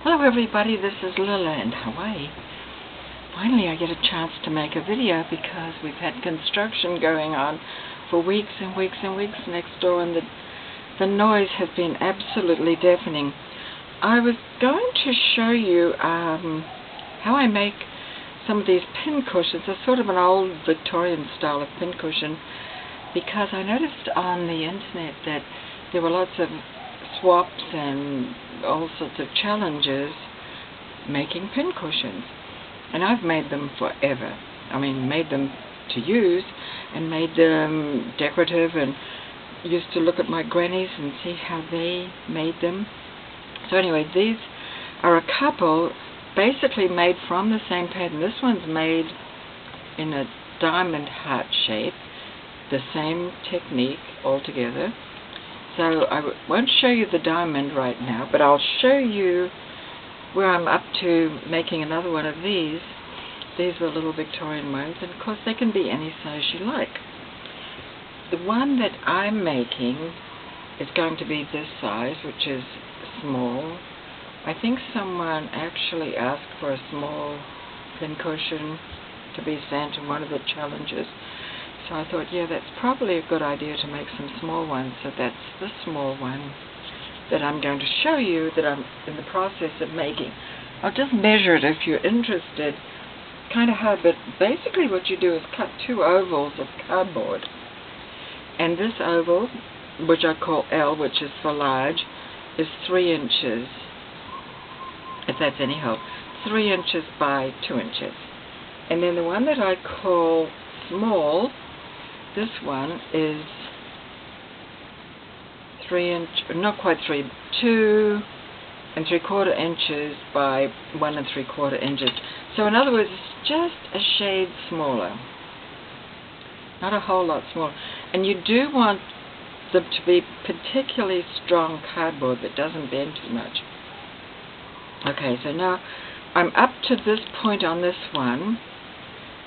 Hello everybody, this is Lila in Hawaii. Finally I get a chance to make a video because we've had construction going on for weeks and weeks and weeks next door, and the noise has been absolutely deafening. I was going to show you how I make some of these pincushions. It's sort of an old Victorian style of pincushion, because I noticed on the internet that there were lots of swaps and all sorts of challenges making pincushions, and I've made them forever. I mean, made them to use and made them decorative, and used to look at my grannies and see how they made them. So anyway, these are a couple basically made from the same pattern. This one's made in a diamond heart shape, the same technique altogether. So I won't show you the diamond right now, but I'll show you where I'm up to making another one of these. These are little Victorian ones, and of course they can be any size you like. The one that I'm making is going to be this size, which is small. I think someone actually asked for a small pincushion to be sent in one of the challenges. So I thought, yeah, that's probably a good idea to make some small ones. So that's the small one that I'm going to show you, that I'm in the process of making. I'll just measure it if you're interested. Kind of hard, but basically what you do is cut two ovals of cardboard. And this oval, which I call L, which is for large, is 3 inches, if that's any help. 3 inches by 2 inches. And then the one that I call small, this one is 2 3/4 inches by 1 3/4 inches. So in other words, it's just a shade smaller, not a whole lot smaller. And you do want them to be particularly strong cardboard that doesn't bend too much. Okay, so now I'm up to this point on this one,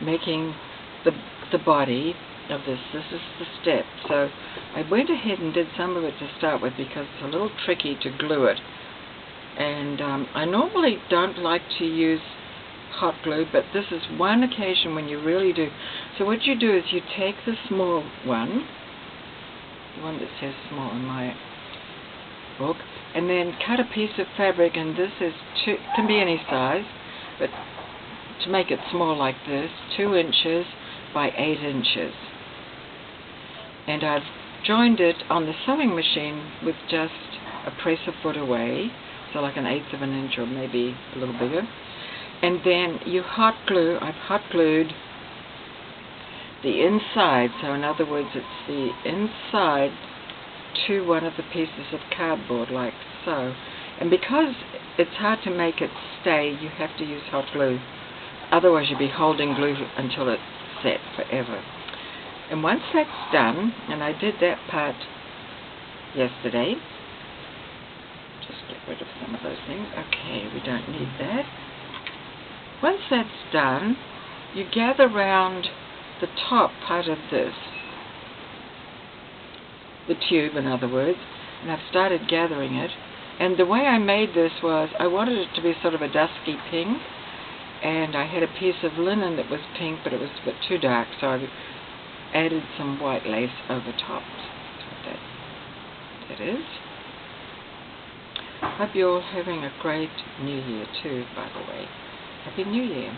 making the body of this. This is the step. So I went ahead and did some of it to start with because it's a little tricky to glue it. And I normally don't like to use hot glue, but this is one occasion when you really do. So what you do is you take the small one, the one that says small in my book, and then cut a piece of fabric, and this is can be any size, but to make it small like this, 2 inches by 8 inches. And I've joined it on the sewing machine with just a press a foot away, so like 1/8 of an inch or maybe a little bigger. And then you hot glue. I've hot glued the inside, so in other words it's the inside to one of the pieces of cardboard, like so. And because it's hard to make it stay, you have to use hot glue. Otherwise you'll be holding glue until it's set forever. And once that's done, and I did that part yesterday, just get rid of some of those things. Okay, we don't need that. Once that's done, you gather round the top part of this, the tube in other words, and I've started gathering it. And the way I made this was, I wanted it to be sort of a dusky pink, and I had a piece of linen that was pink, but it was a bit too dark, so I added some white lace over top. That's what that is. Hope you're all having a great New Year too, by the way. Happy New Year.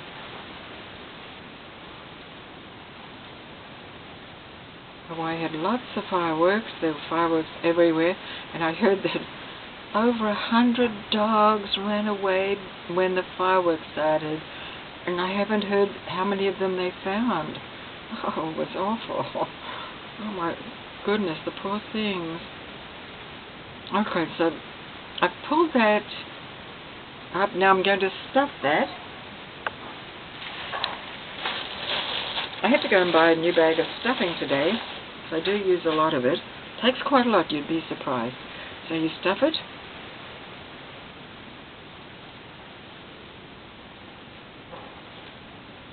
Hawaii had lots of fireworks. There were fireworks everywhere, and I heard that over 100 dogs ran away when the fireworks started, and I haven't heard how many of them they found. Oh, it was awful. Oh my goodness, the poor things. Okay, so I pulled that up. Now I'm going to stuff that. I had to go and buy a new bag of stuffing today, so I do use a lot of it. It takes quite a lot, you'd be surprised. So you stuff it.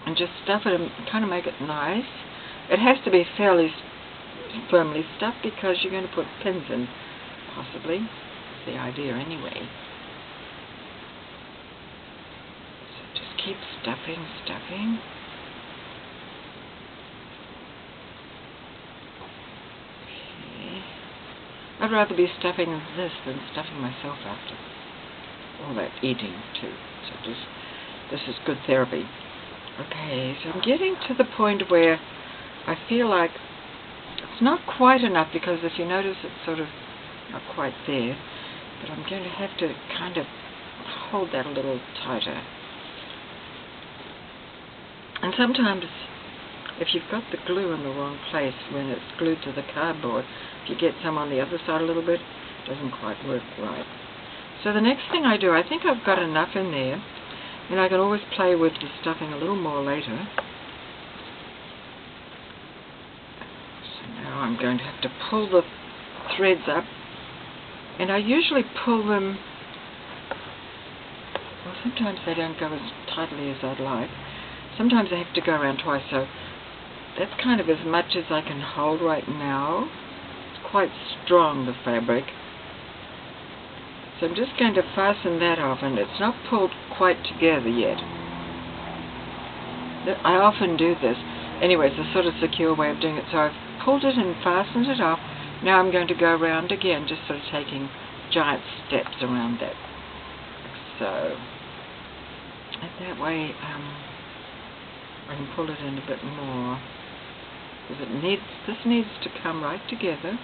And just stuff it and kind of make it nice. It has to be fairly firmly stuffed because you're going to put pins in, possibly. That's the idea anyway. keep stuffing. Okay. I'd rather be stuffing this than stuffing myself after all that eating too. So this is good therapy. Okay, so I'm getting to the point where I feel like it's not quite enough, because if you notice it's sort of not quite there, but I'm going to have to kind of hold that a little tighter. And sometimes if you've got the glue in the wrong place when it's glued to the cardboard, if you get some on the other side a little bit, it doesn't quite work right. So the next thing I do, I think I've got enough in there, and I can always play with the stuffing a little more later. So now I'm going to have to pull the threads up, and I usually pull them, well, sometimes they don't go as tightly as I'd like. Sometimes I have to go around twice, so that's kind of as much as I can hold right now. It's quite strong, the fabric. So I'm just going to fasten that off, and it's not pulled quite together yet. I often do this. Anyway, it's a sort of secure way of doing it. So I've pulled it and fastened it off. Now I'm going to go around again, just sort of taking giant steps around that. So, and that way I can pull it in a bit more. Because this needs to come right together.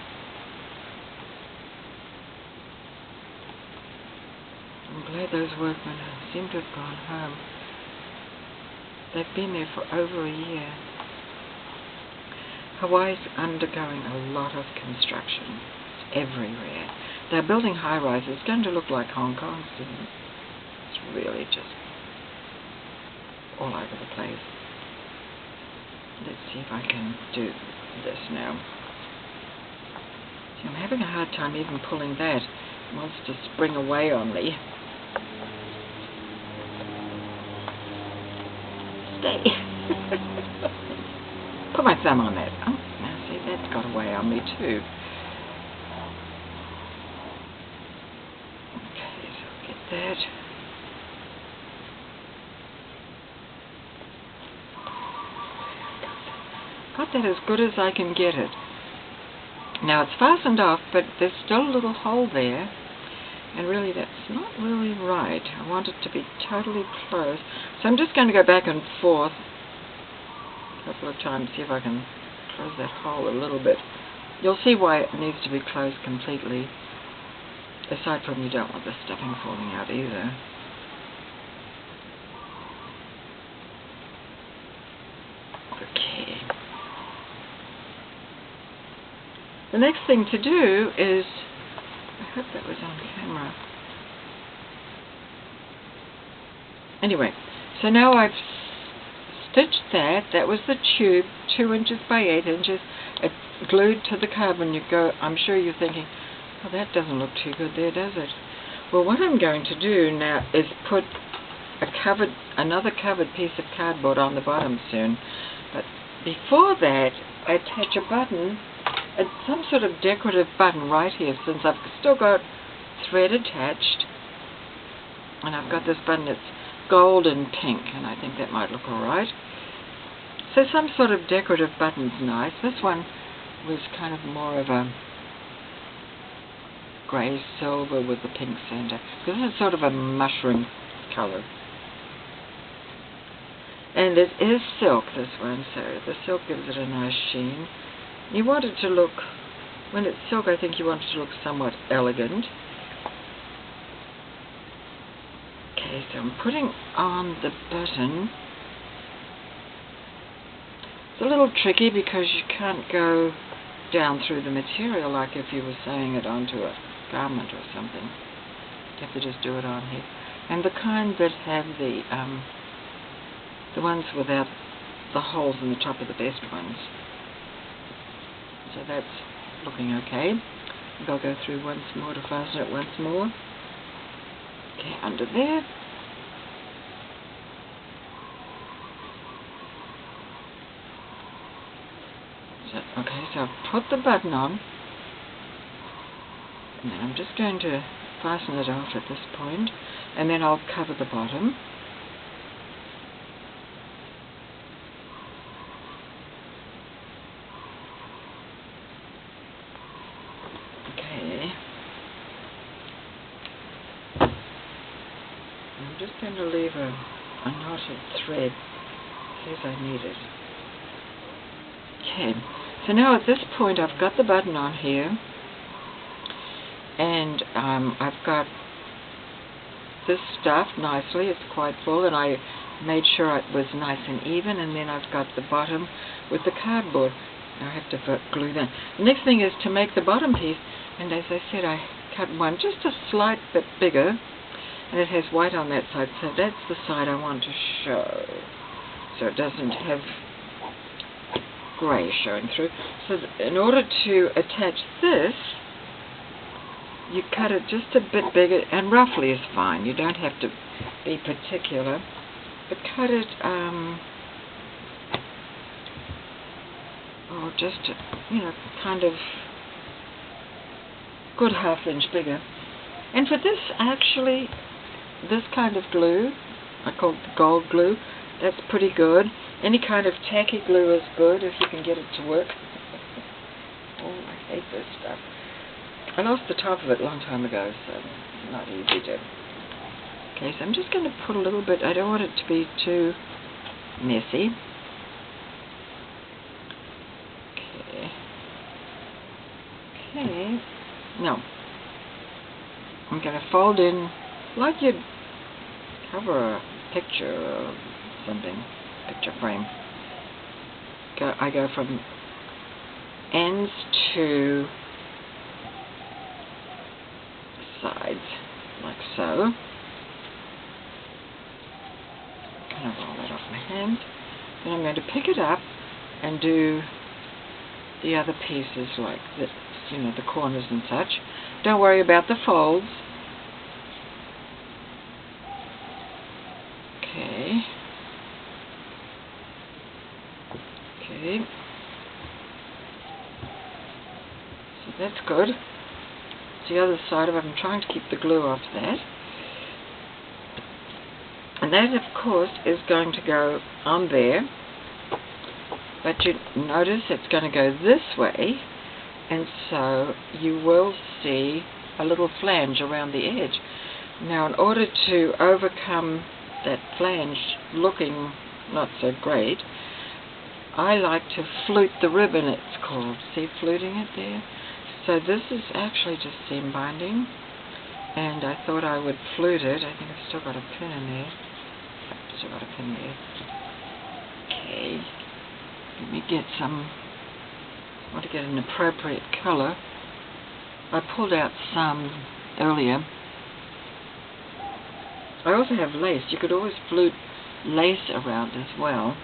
I'm glad those workmen seem to have gone home. They've been there for over a year. Hawaii's undergoing a lot of construction. It's everywhere. They're building high-rises. It's going to look like Hong Kong soon. It's really just all over the place. Let's see if I can do this now. See, I'm having a hard time even pulling that. It wants to spring away on me. Stay. Put my thumb on that. Oh, now see, that's got away on me too. Okay, so I'll get that. Got that as good as I can get it. Now it's fastened off, but there's still a little hole there, and really that's not really right. I want it to be totally closed. So I'm just going to go back and forth a couple of times, see if I can close that hole a little bit. You'll see why it needs to be closed completely. Aside from you don't want the stuffing falling out either. Okay. The next thing to do is, I hope that was on camera. Anyway, so now I've stitched that. That was the tube, 2 inches by 8 inches. It's glued to the cardboard. You go, I'm sure you're thinking, oh, that doesn't look too good there, does it? Well, what I'm going to do now is put another covered piece of cardboard on the bottom soon. But before that, I attach a button, some sort of decorative button right here, since I've still got thread attached. And I've got this button that's gold and pink, and I think that might look alright. So some sort of decorative button's nice. This one was kind of more of a grey silver with the pink center, because this is sort of a mushroom color. And it is silk, this one, so the silk gives it a nice sheen. You want it to look, when it's silk, I think you want it to look somewhat elegant. Okay, so I'm putting on the button. It's a little tricky because you can't go down through the material like if you were sewing it onto a garment or something. You have to just do it on here. And the kind that have the ones without the holes in the top are the best ones. So that's looking okay. I'll go through once more to fasten it once more. Okay, under there. So I've put the button on, and then I'm just going to fasten it off at this point, and then I'll cover the bottom. I'm just going to leave a knotted thread in case I need it. Okay, so now at this point I've got the button on here, and I've got this stuffed nicely. It's quite full, and I made sure it was nice and even, and then I've got the bottom with the cardboard. Now I have to glue that. The next thing is to make the bottom piece, and as I said, I cut one just a slight bit bigger, and it has white on that side, so that's the side I want to show, so it doesn't have grey showing through. So in order to attach this, you cut it just a bit bigger, and roughly is fine. You don't have to be particular, but cut it just kind of good ½ inch bigger. And for this, actually, this kind of glue, I call it the gold glue, that's pretty good. Any kind of tacky glue is good if you can get it to work. Oh, I hate this stuff. I lost the top of it a long time ago, so it's not easy to... Okay, so I'm just going to put a little bit, I don't want it to be too messy. Okay, now I'm going to fold in like you'd cover a picture or something, picture frame. I go from ends to sides, like so. Kind of roll that off my hand. Then I'm going to pick it up and do the other pieces like this, the corners and such. Don't worry about the folds. Okay. Okay. So that's good. The other side of it, I'm trying to keep the glue off that. And that, of course, is going to go on there. But you notice it's going to go this way, and so you will see a little flange around the edge. Now, in order to overcome that flange looking not so great, I like to flute the ribbon, it's called. See, fluting it there? So this is actually just seam binding, and I thought I would flute it. I think I've still got a pin in there. Yep, still got a pin there. Okay. Let me get some, I want to get an appropriate color. I pulled out some earlier. I also have lace. You could always flute lace around as well.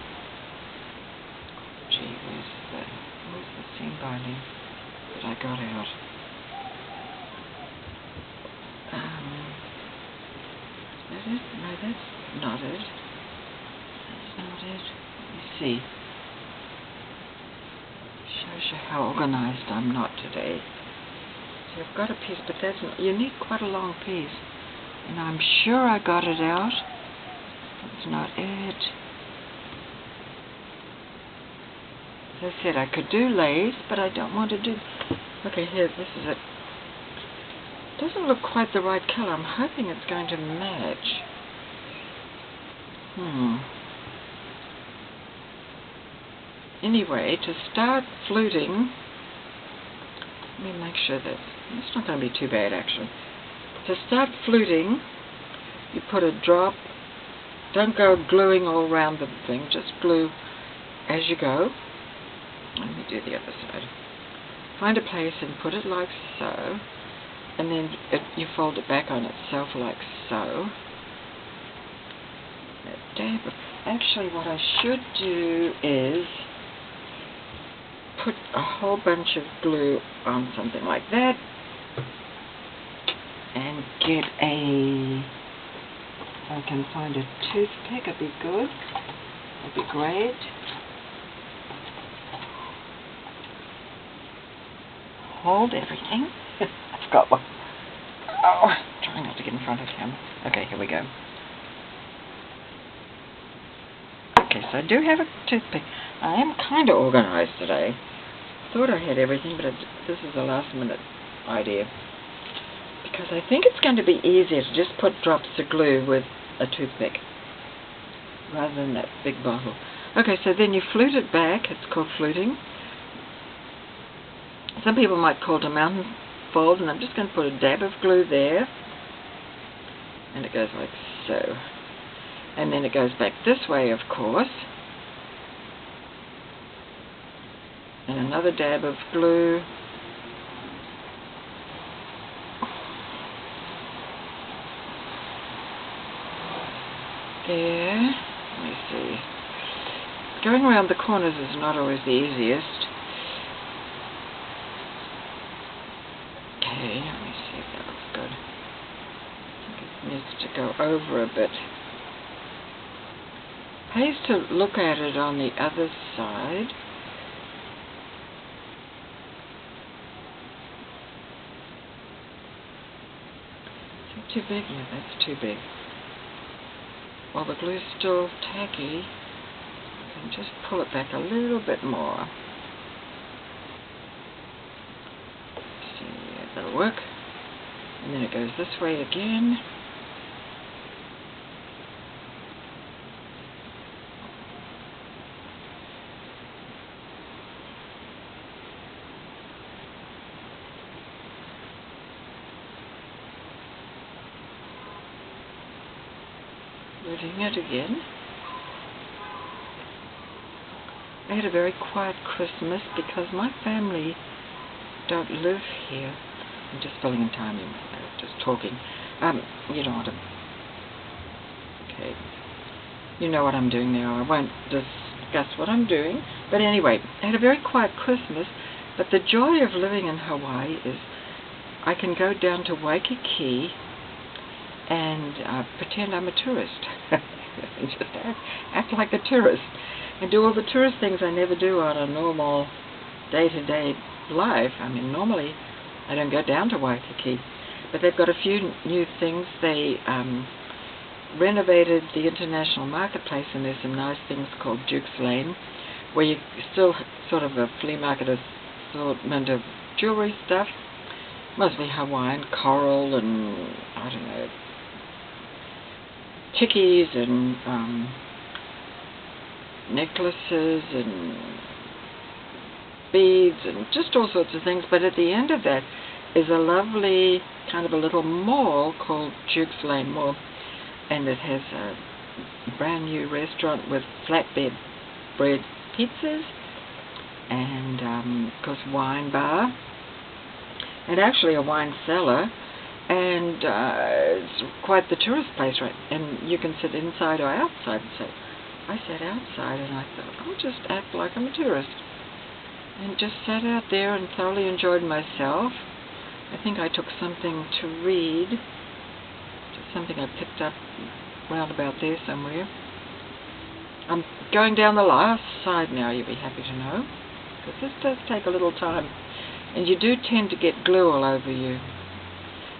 Gee, where's the seam binding that I got out? Is that it? No, that's not it. That's not it. Let me see. Shows you how organized I'm not today. See, I've got a piece, but that's not, you need quite a long piece. And I'm sure I got it out. That's not it. As I said, I could do lace, but I don't want to do... Okay, here, this is it. Doesn't look quite the right color. I'm hoping it's going to match. Anyway, to start fluting, let me make sure that it's not going to be too bad actually. To start fluting, you put a drop. Don't go gluing all around the thing, just glue as you go. Let me do the other side. Find a place and put it like so, and then you fold it back on itself like so. Actually, what I should do is put a whole bunch of glue on something like that and get if I can find a toothpick, it'd be good. It'd be great. Hold everything. I've got one. Oh, trying not to get in front of the camera. Okay, here we go. Okay, so I do have a toothpick. I am kind of organized today. Thought I had everything, but this is a last minute idea. Because I think it's going to be easier to just put drops of glue with a toothpick rather than that big bottle. Okay, so then you flute it back. It's called fluting. Some people might call it a mountain fold, and I'm just going to put a dab of glue there, and it goes like so. And then it goes back this way, of course, and another dab of glue. There. Let me see. Going around the corners is not always the easiest. Okay, let me see if that looks good. I think it needs to go over a bit. Pays to look at it on the other side. Is that too big? Yeah, that's too big. While the glue's still tacky, I can just pull it back a little bit more. See, yeah, that'll work. And then it goes this way again. Doing it again. I had a very quiet Christmas because my family don't live here. I'm just filling in time, just talking. You don't want to... Okay. You know what I'm doing now. I won't discuss what I'm doing. But anyway, I had a very quiet Christmas, but the joy of living in Hawaii is I can go down to Waikiki and pretend I'm a tourist. And just act like a tourist and do all the tourist things I never do on a normal day-to-day life. I mean, normally I don't go down to Waikiki, but they've got a few new things. They renovated the International Marketplace, and there's some nice things called Duke's Lane, where you still sort of a flea market assortment of jewelry stuff, mostly Hawaiian, coral, and I don't know, chickies and necklaces and beads and just all sorts of things. But at the end of that is a lovely kind of a little mall called Duke's Lane Mall, and it has a brand new restaurant with flatbed bread pizzas and of course wine bar and actually a wine cellar. And it's quite the tourist place, right? And you can sit inside or outside. So I sat outside and I thought, I'll just act like I'm a tourist. And just sat out there and thoroughly enjoyed myself. I think I took something to read. Just something I picked up round about there somewhere. I'm going down the last side now, you'll be happy to know. Because this does take a little time. And you do tend to get glue all over you.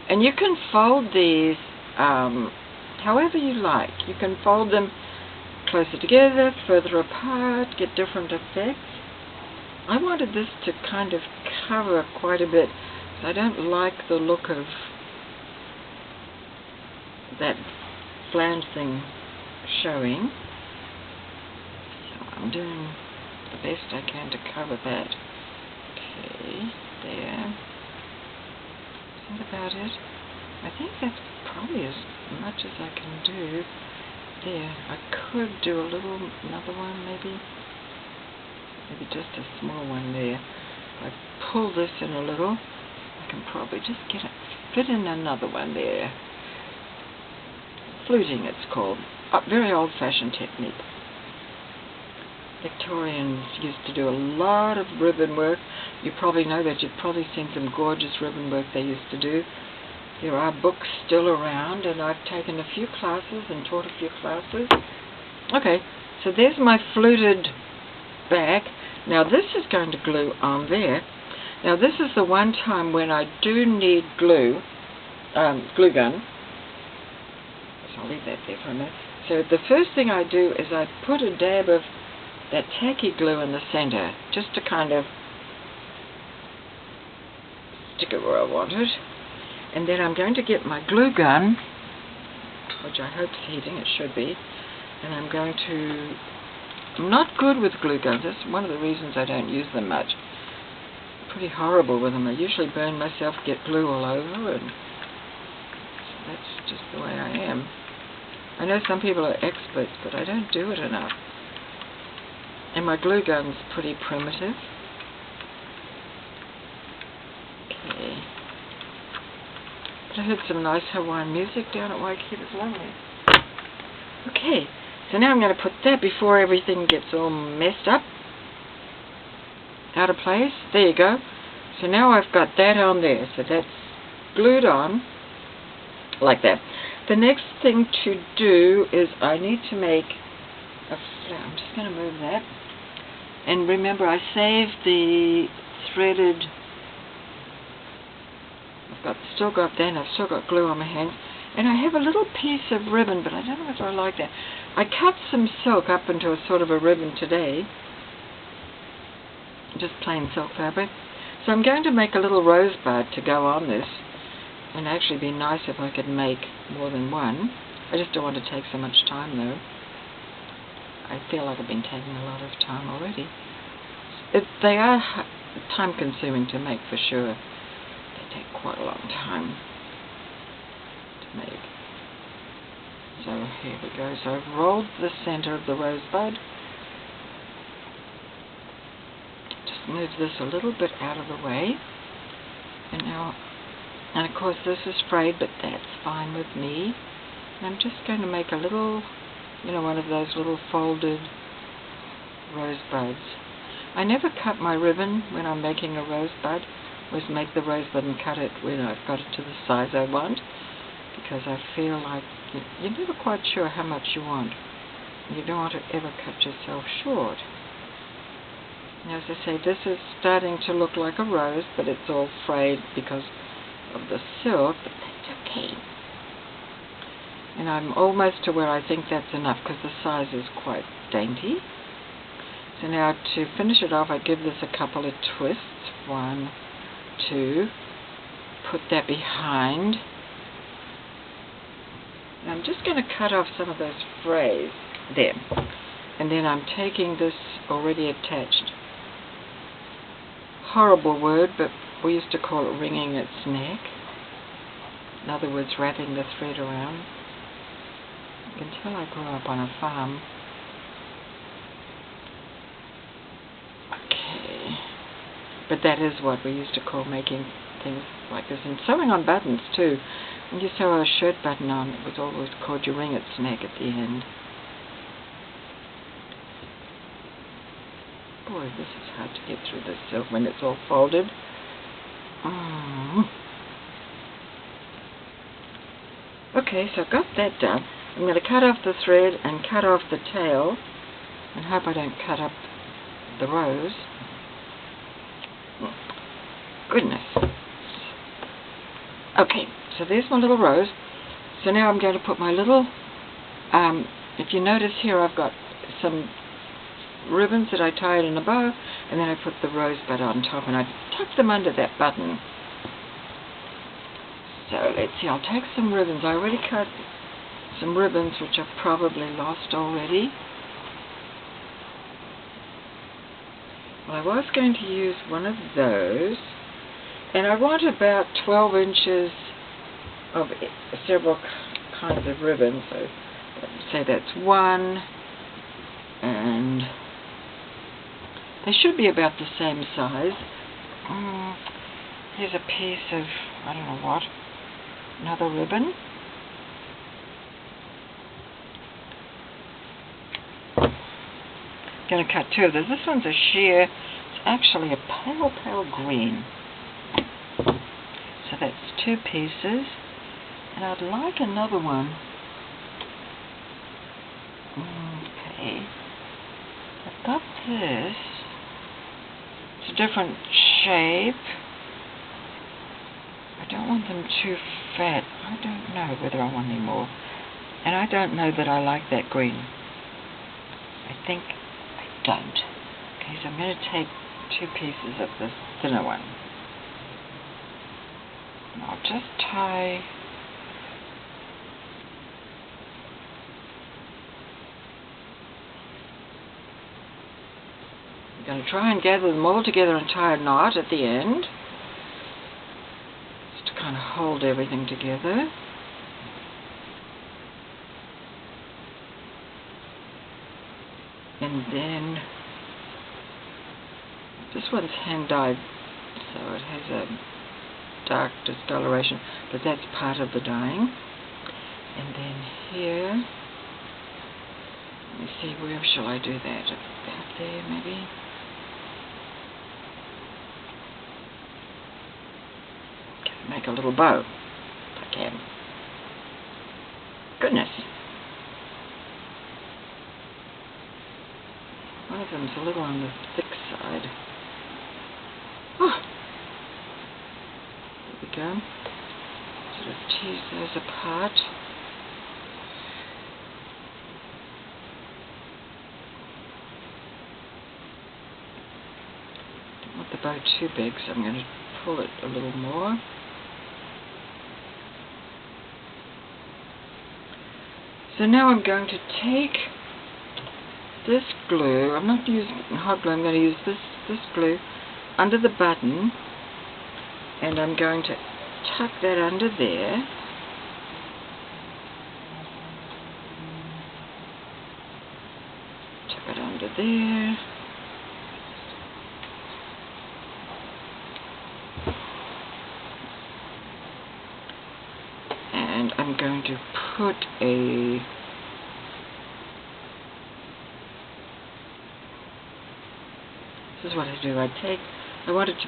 And you can fold these however you like. You can fold them closer together, further apart, get different effects. I wanted this to kind of cover quite a bit. I don't like the look of that flange thing showing. So I'm doing the best I can to cover that. Okay, there. Think about it. I think that's probably as much as I can do. There, I could do another one maybe just a small one there. If I pull this in a little, I can probably just fit in another one there. Fluting, it's called. A very old-fashioned technique. Victorians used to do a lot of ribbon work. You probably know that. You've probably seen some gorgeous ribbon work they used to do. There are books still around, and I've taken a few classes and taught a few classes. Okay, so there's my fluted back. Now this is going to glue on there. Now this is the one time when I do need glue gun. So I'll leave that there for a minute. So the first thing I do is I put a dab of that tacky glue in the center, just to kind of stick it where I want it. And then I'm going to get my glue gun, which I hope is heating. It should be. And I'm not good with glue guns. That's one of the reasons I don't use them much. Pretty horrible with them. I usually burn myself, get glue all over, and so that's just the way I am. I know some people are experts, but I don't do it enough. And my glue gun's pretty primitive. Okay. But I heard some nice Hawaiian music down at Waikiki. It was lovely. Okay, so now I'm going to put that before everything gets all messed up. Out of place. There you go. So now I've got that on there. So that's glued on like that. The next thing to do is I need to make a flower. I'm just going to move that. And remember, I saved the threaded. Still got that, and I've still got glue on my hands. And I have a little piece of ribbon, but I don't know whether I like that. I cut some silk up into a sort of a ribbon today. Just plain silk fabric. So I'm going to make a little rosebud to go on this. And actually be nice if I could make more than one. I just don't want to take so much time though. I feel like I've been taking a lot of time already. They are time consuming to make for sure. They take quite a long time to make. So here we go. So I've rolled the center of the rosebud. Just move this a little bit out of the way. And now, and of course this is frayed, but that's fine with me. And I'm just going to make a little, one of those little folded rosebuds. I never cut my ribbon when I'm making a rosebud. I always make the rosebud and cut it when I've got it to the size I want, because I feel like you're never quite sure how much you want. You don't want to ever cut yourself short. Now, as I say, this is starting to look like a rose, but it's all frayed because of the silk, but that's okay. And I'm almost to where I think that's enough, because the size is quite dainty. So now to finish it off, I give this a couple of twists. 1, 2. Put that behind. And I'm just going to cut off some of those frays there. And then I'm taking this already attached. Horrible word, but we used to call it wringing its neck. In other words, wrapping the thread around. You can tell I grew up on a farm. Okay. But that is what we used to call making things like this. And sewing on buttons too. When you sew a shirt button on, it was always called you wring its neck at the end. Boy, this is hard to get through this silk when it's all folded. Okay, so I've got that done. I'm going to cut off the thread and cut off the tail, and hope I don't cut up the rose. Goodness. Okay, so there's my little rose. So now I'm going to put my little, if you notice here, I've got some ribbons that I tied in a bow, and then I put the rosebud on top, and I tuck them under that button. So let's see, I'll take some ribbons. I already cut some ribbons which I've probably lost already. Well, I was going to use one of those, and I want about 12 inches of several kinds of ribbons. So let's say that's one, and they should be about the same size. Here's a piece of, I don't know what, another ribbon. I'm going to cut two of those. This one's a sheer, it's actually a pale, pale green. So that's two pieces. And I'd like another one. Okay. I've got this. It's a different shape. I don't want them too fat. I don't know whether I want any more. And I don't know that I like that green. I think I don't. Okay, so I'm going to take two pieces of this thinner one. And I'll just tie I'm going to try and gather them all together and tie a knot at the end, just to kind of hold everything together. And then this one's hand dyed, so it has a dark discoloration, but that's part of the dyeing. And then here, let me see, where shall I do that? About there, maybe? Okay, make a little bow, if I can. Goodness. One of them's a little on the thick side. Oh. There we go. Sort of tease those apart. Don't want the bow too big, so I'm going to pull it a little more. So now I'm going to take this glue. I'm not using hot glue, I'm going to use this glue under the button, and I'm going to tuck that under there. Tuck it under there. And I'm going to put a this is what I do. I wanted to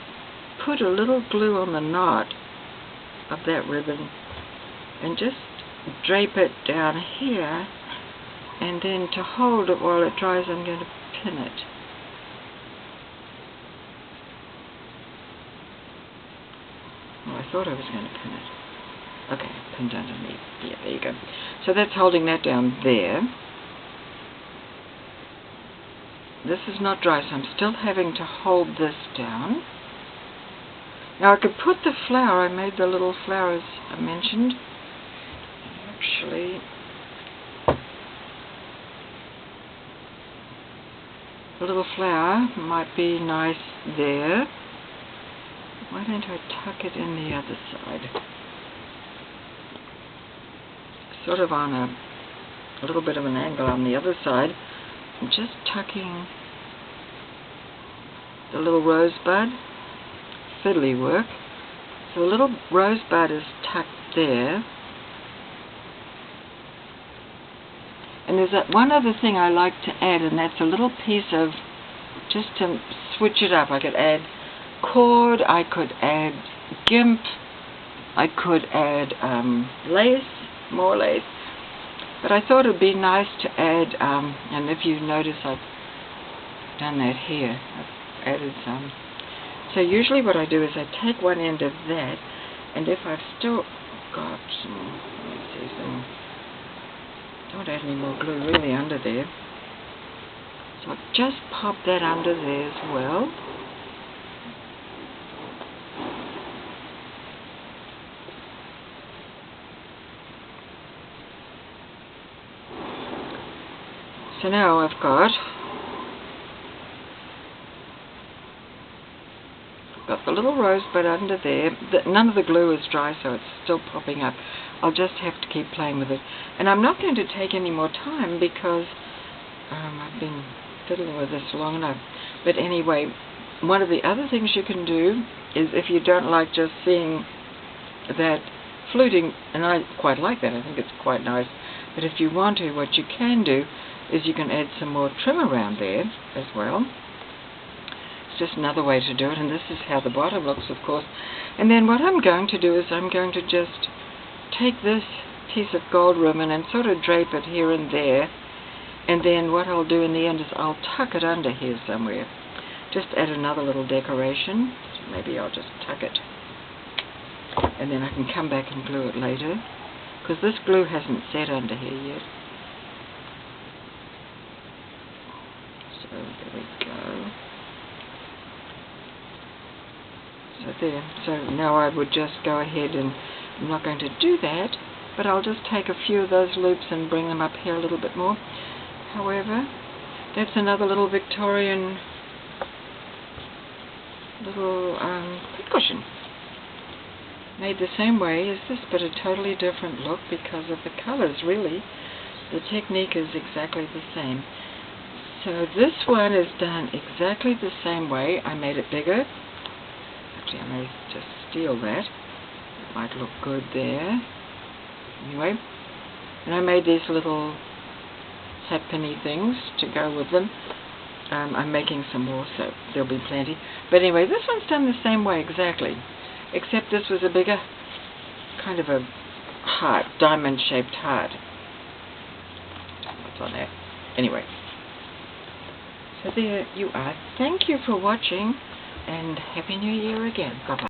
put a little glue on the knot of that ribbon and just drape it down here, and then to hold it while it dries I'm going to pin it. Well, I thought I was going to pin it. Okay, pinned underneath. Yeah, there you go. So that's holding that down there. This is not dry, so I'm still having to hold this down. Now I could put the flower, I made the little flowers I mentioned. Actually, the little flower might be nice there. Why don't I tuck it in the other side? Sort of on a little bit of an angle on the other side. I'm just tucking the little rosebud. Fiddly work. So the little rosebud is tucked there. And there's that one other thing I like to add, and that's a little piece of, just to switch it up. I could add cord, I could add gimp, I could add lace, more lace. But I thought it would be nice to add, and if you notice I've done that here, I've added some. So usually what I do is I take one end of that, and if I've still got some, let me see, some, don't add any more glue really under there. So I'll just pop that under there as well. So now I've got the little rosebud under there. None of the glue is dry, so it's still popping up. I'll just have to keep playing with it. And I'm not going to take any more time because I've been fiddling with this long enough. But anyway, one of the other things you can do is, if you don't like just seeing that fluting, and I quite like that, I think it's quite nice, but if you want to, what you can do is you can add some more trim around there as well. It's just another way to do it, and this is how the bottom looks, of course. And then what I'm going to do is I'm going to just take this piece of gold ribbon and sort of drape it here and there, and then what I'll do in the end is I'll tuck it under here somewhere. Just add another little decoration. So maybe I'll just tuck it, and then I can come back and glue it later, because this glue hasn't set under here yet. So there we go. So there. So now I would just go ahead, and I'm not going to do that, but I'll just take a few of those loops and bring them up here a little bit more. However, that's another little Victorian little pincushion. Made the same way as this, but a totally different look because of the colors, really. The technique is exactly the same. So this one is done exactly the same way. I made it bigger. Actually, I may just steal that. It might look good there. Anyway, and I made these little halfpenny things to go with them. I'm making some more, so there'll be plenty. But anyway, this one's done the same way exactly, except this was a bigger, kind of a heart, diamond-shaped heart. What's on there? Anyway. So there you are. Thank you for watching, and Happy New Year again. Bye-bye.